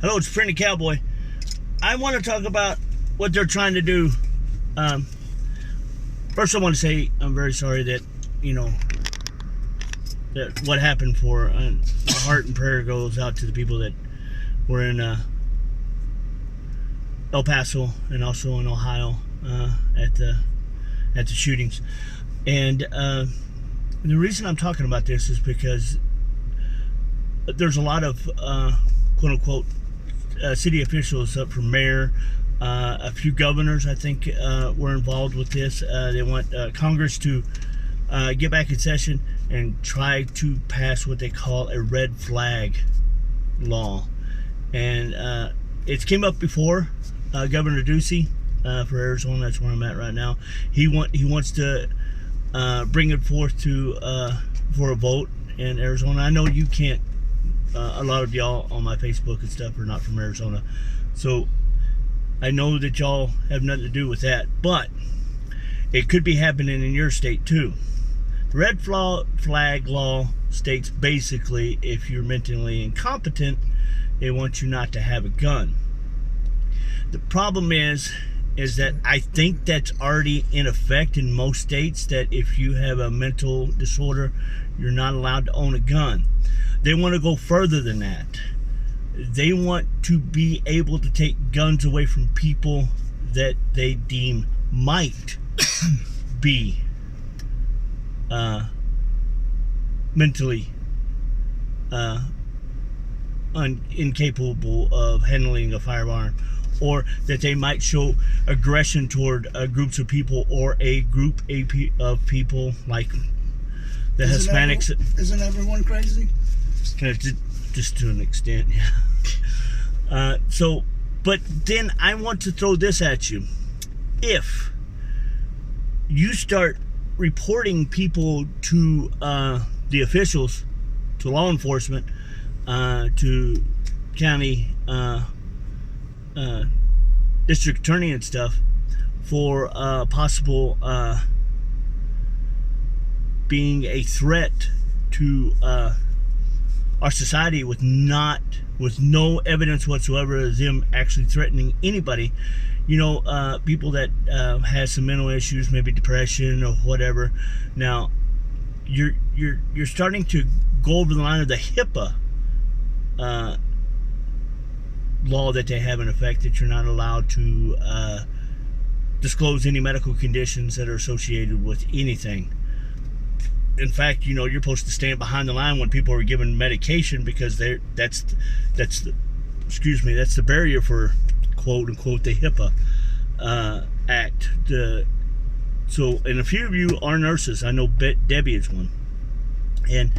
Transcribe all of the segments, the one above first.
Hello, it's Friendly Cowboy. I want to talk about what they're trying to do. First, I want to say I'm very sorry that, that what happened for. My heart and prayer goes out to the people that were in El Paso and also in Ohio at the shootings. And the reason I'm talking about this is because there's a lot of quote unquote city officials up for mayor. A few governors, I think, were involved with this. They want Congress to get back in session and try to pass what they call a red flag law. And it's came up before. Governor Ducey for Arizona, that's where I'm at right now. He wants to bring it forth to for a vote in Arizona. I know you can't. A lot of y'all on my Facebook and stuff are not from Arizona, so I know that y'all have nothing to do with that, but it could be happening in your state too. The red flag law states basically if you're mentally incompetent, they want you not to have a gun. The problem is that I think that's already in effect in most states, that if you have a mental disorder, you're not allowed to own a gun. They want to go further than that. They want to be able to take guns away from people that they deem might be mentally incapable of handling a firearm, or that they might show aggression toward groups of people, or a group of people like the Hispanics. Isn't everyone crazy? Just to an extent, yeah. But then I want to throw this at you. If you start reporting people to the officials, to law enforcement, to county district attorney and stuff, for possible being a threat to our society with no evidence whatsoever of them actually threatening anybody, people that has some mental issues, maybe depression or whatever. Now you're starting to go over the line of the HIPAA law that they have in effect, that you're not allowed to disclose any medical conditions that are associated with anything. In fact, you're supposed to stand behind the line when people are given medication, because that's the barrier for quote unquote the HIPAA Act. And a few of you are nurses. I know Debbie is one. And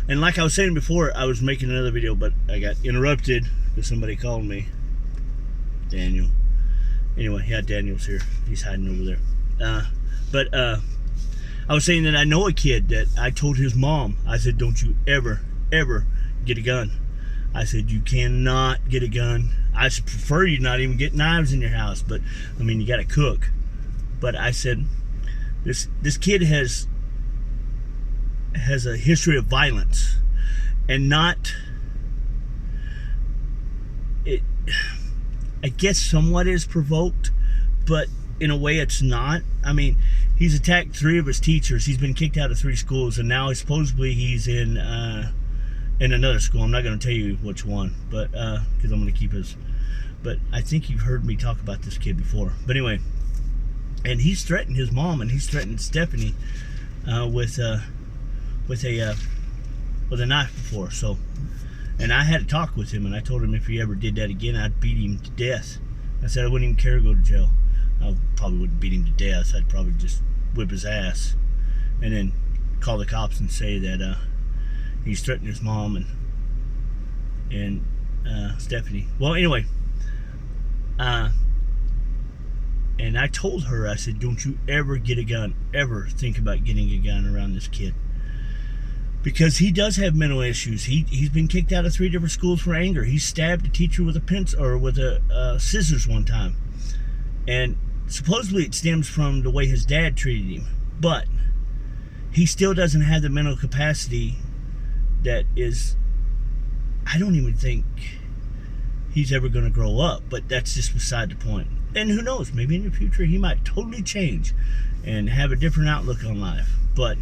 like I was saying before, I was making another video, but I got interrupted because somebody called me. Daniel. Anyway, yeah, Daniel's here. He's hiding over there. I was saying that I know a kid that I told his mom, I said, don't you ever get a gun. I said, you cannot get a gun. I prefer you not even get knives in your house, but I mean, you got to cook. But I said, this kid has a history of violence, and I guess somewhat is provoked, but in a way it's not. I mean, he's attacked 3 of his teachers. He's been kicked out of 3 schools, and now supposedly he's in another school. I'm not going to tell you which one, but because I'm going to keep his. But I think you've heard me talk about this kid before. But anyway, and he's threatened his mom, and he's threatened Stephanie with a knife before. So, and I had a talk with him, and I told him if he ever did that again, I'd beat him to death. I said I wouldn't even care to go to jail. I probably wouldn't beat him to death. I'd probably just whip his ass and then call the cops and say that he's threatening his mom and Stephanie. Well, anyway, and I told her, I said, don't you ever get a gun, ever think about getting a gun around this kid, because he does have mental issues. He's been kicked out of 3 different schools for anger. He stabbed a teacher with a pencil, or with a scissors one time. And supposedly it stems from the way his dad treated him. But he still doesn't have the mental capacity that is, I don't even think he's ever going to grow up, but that's just beside the point. And who knows, maybe in the future he might totally change and have a different outlook on life. But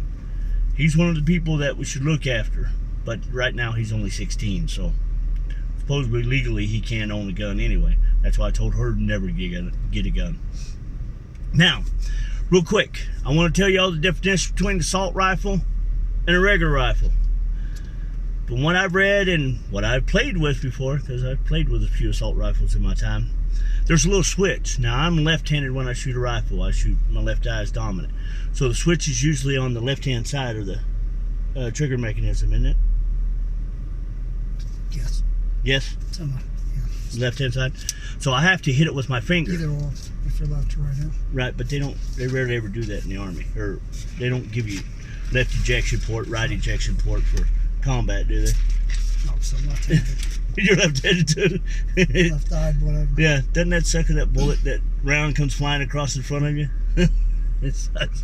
he's one of the people that we should look after. But right now he's only 16, so supposedly legally he can't own a gun anyway. That's why I told her to never get a gun. Now, real quick, I want to tell you all the difference between the assault rifle and a regular rifle. From what I've read and what I've played with before, because I've played with a few assault rifles in my time, there's a little switch. Now, I'm left-handed when I shoot a rifle. I shoot, my left eye is dominant. So the switch is usually on the left-hand side of the trigger mechanism, isn't it? Yes. Yes? Somewhat, yeah. Left-hand side? So I have to hit it with my finger. Either or, if you're left or right hand. Right, but they rarely ever do that in the Army. Or they don't give you left ejection port, right ejection port for combat, do they? No, so left-handed. You're left-handed too. Left-eyed, whatever. Yeah, doesn't that suck of that bullet, that round comes flying across in front of you? It sucks.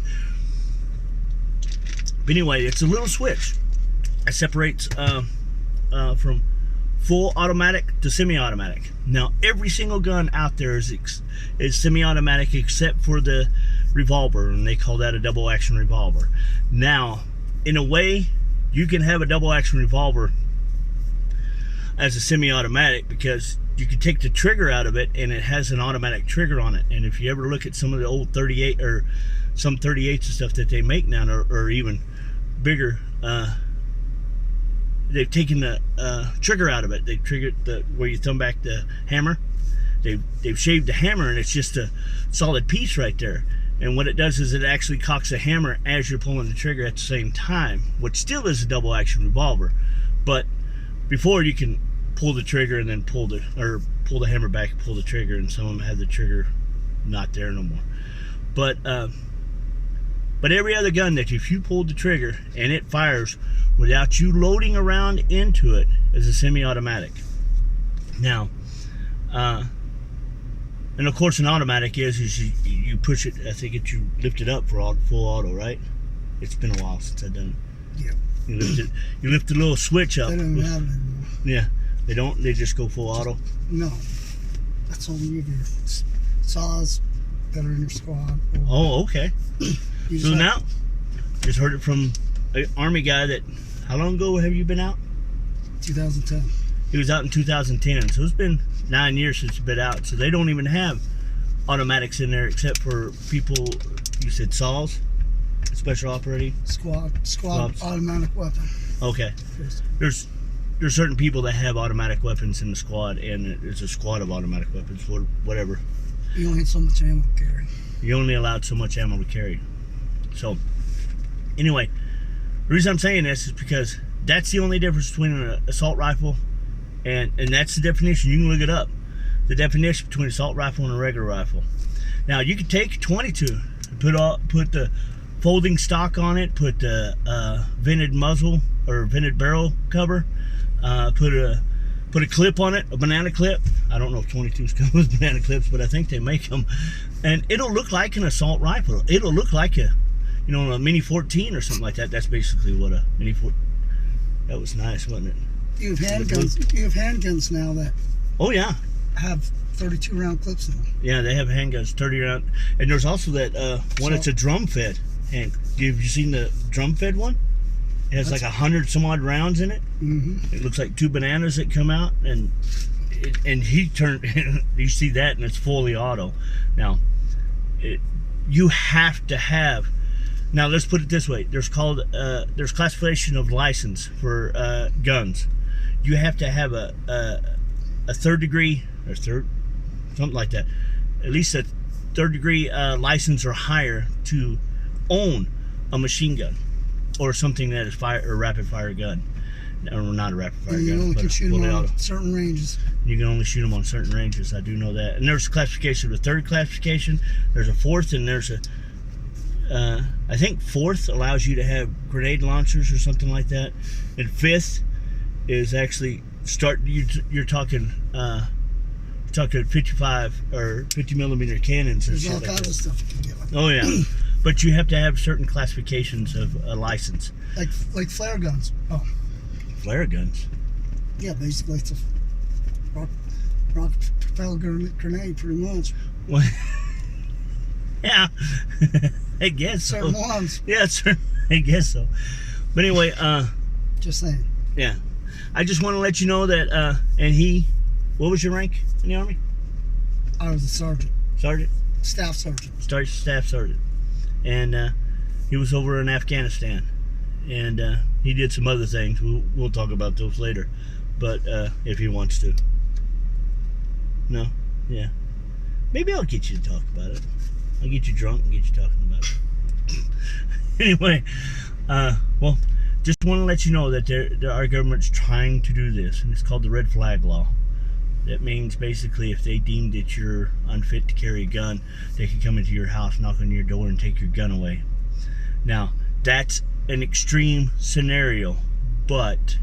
But anyway, it's a little switch. It separates from full automatic to semi-automatic. Now, every single gun out there is semi-automatic except for the revolver, and they call that a double-action revolver. Now, in a way, you can have a double-action revolver as a semi-automatic because you can take the trigger out of it and it has an automatic trigger on it. And if you ever look at some of the old 38 or some 38s and stuff that they make now, or even bigger, they've taken the trigger out of it. They triggered where you thumb back the hammer. They've shaved the hammer and it's just a solid piece right there. And what it does is it actually cocks the hammer as you're pulling the trigger at the same time, which still is a double action revolver. But before, you can pull the trigger and then pull the hammer back and pull the trigger, and some of them have the trigger not there no more. But every other gun that if you pull the trigger and it fires without you loading around into it is a semi-automatic. Now, and of course, an automatic is you push it. I think you lift it up for full auto, right? It's been a while since I've done it. Yep. You lift the little switch up. They don't even have it anymore. Yeah, they don't. They just go full auto. No, that's only you do. Saws that are in your squad. Oh, okay. So now, just heard it from an Army guy that. How long ago have you been out? 2010. He was out in 2010, so it's been 9 years since he's been out. So they don't even have automatics in there except for people. You said saws, special operating Squad automatic weapon. Okay. Yes. There's certain people that have automatic weapons in the squad, and it's a squad of automatic weapons, whatever. You only had so much ammo to carry. You're only allowed so much ammo to carry. So, anyway, the reason I'm saying this is because that's the only difference between an assault rifle, and that's the definition. You can look it up. The definition between an assault rifle and a regular rifle. Now, you could take 22, put the folding stock on it, put the vented muzzle or vented barrel cover, put a clip on it, a banana clip. I don't know if 22s come with banana clips, but I think they make them, and it'll look like an assault rifle. It'll look like a Mini 14 or something like that. That's basically what a Mini 14. That was nice, wasn't it? You have handguns. You have handguns now that. Oh yeah. Have 32 round clips in them. Yeah, they have handguns, 30 round, and there's also that one. It's a drum fed. And have you seen the drum fed one? It has like 100 some odd rounds in it. Mm-hmm. It looks like 2 bananas that come out, and he turned. You see that, and it's fully auto. Now, you have to have. Now let's put it this way: there's classification of license for guns. You have to have a third degree or something like that, at least a third degree license or higher to own a machine gun or something that is a rapid fire gun, or not a rapid fire gun. You only can shoot them on certain ranges. You can only shoot them on certain ranges. I do know that. And there's classification. The third classification. There's a fourth, and there's a. I think fourth allows you to have grenade launchers or something like that, and fifth is actually You're talking 55 or 50 millimeter cannons. There's all kinds of stuff you can get with. Oh yeah. But you have to have certain classifications of a license. Like flare guns. Oh. Flare guns? Yeah, basically it's propellant grenade, pretty much. Well, yeah, I guess so. Certain ones. Yeah, I guess so. But anyway, Just saying. yeah, I just want to let you know that. And what was your rank in the Army? I was a sergeant, Sergeant. staff sergeant. Staff sergeant, and he was over in Afghanistan, and he did some other things. We'll talk about those later, but if he wants to. No, yeah, maybe I'll get you to talk about it. I'll get you drunk and get you talking about it. Anyway, well, just want to let you know that our government's trying to do this, and it's called the Red Flag Law. That means basically if they deem that you're unfit to carry a gun, they can come into your house, knock on your door, and take your gun away. Now, that's an extreme scenario, but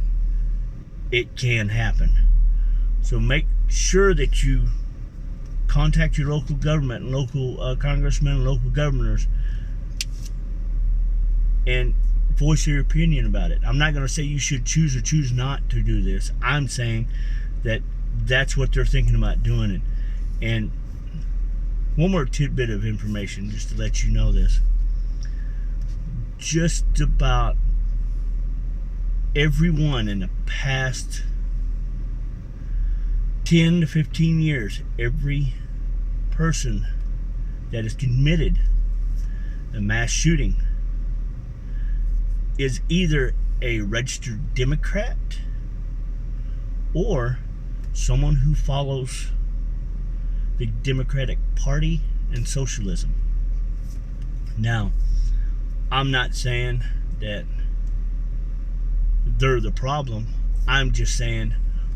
it can happen. So make sure that you contact your local government and local congressmen and local governors and voice your opinion about it. I'm not going to say you should choose or choose not to do this. I'm saying that that's what they're thinking about doing it. And one more tidbit of information just to let you know this. Just about everyone in the past 10 to 15 years, every person that has committed a mass shooting is either a registered Democrat or someone who follows the Democratic Party and socialism. Now, I'm not saying that they're the problem. I'm just saying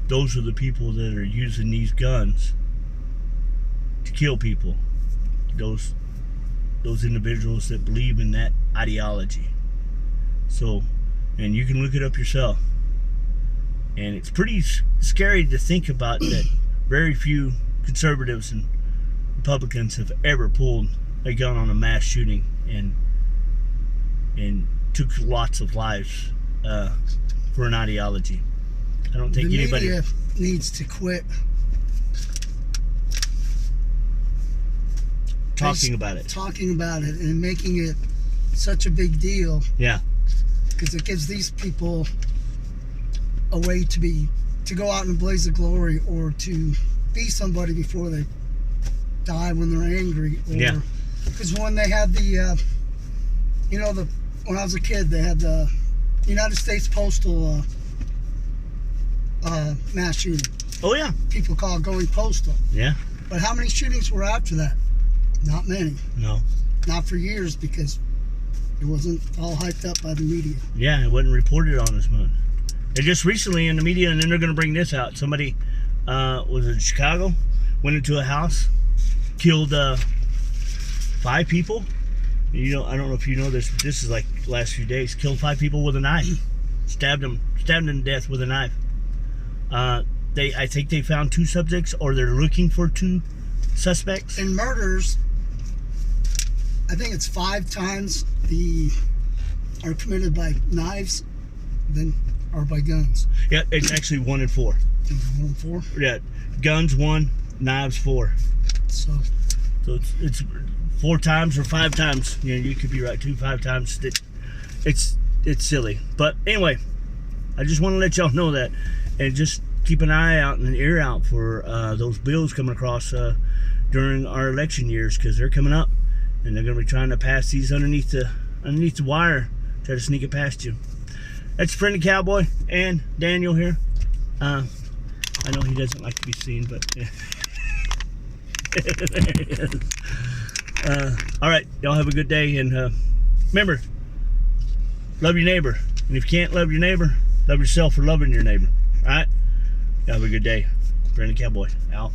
those are the people that are using these guns to kill people. Those individuals that believe in that ideology. So, and you can look it up yourself. And it's pretty scary to think about that very few conservatives and Republicans have ever pulled a gun on a mass shooting and took lots of lives for an ideology. I don't think anybody... The media needs to quit talking about it and making it such a big deal. Yeah. Because it gives these people a way to go out in a blaze of glory, or to be somebody before they die when they're angry. Or, yeah. Because when they had when I was a kid, they had the United States Postal mass shooting. Oh yeah. People call it going postal. Yeah. But how many shootings were after that? Not many. No. Not for years, because it wasn't all hyped up by the media. Yeah, it wasn't reported on as much. And just recently in the media, and then they're going to bring this out. Somebody was in Chicago, went into a house, killed 5 people. I don't know if you know this. This is like the last few days. Killed 5 people with a knife. Stabbed them to death with a knife. I think they found 2 subjects, or they're looking for 2 suspects. In murders, I think it's 5 times are committed by knives than are by guns. Yeah, it's actually 1 in 4. 1 in 4? Yeah, guns 1, knives 4. So it's 4 times or 5 times. You could be right, 5 times. It's silly. But anyway, I just want to let y'all know that, and just keep an eye out and an ear out for those bills coming across during our election years, because they're coming up, and they're going to be trying to pass these underneath the wire, try to sneak it past you. That's Friendly Cowboy and Daniel here. I know he doesn't like to be seen, but yeah. There he is. All right, y'all have a good day, and remember, love your neighbor. And if you can't love your neighbor, love yourself for loving your neighbor. All right, y'all have a good day. Friendly Cowboy out.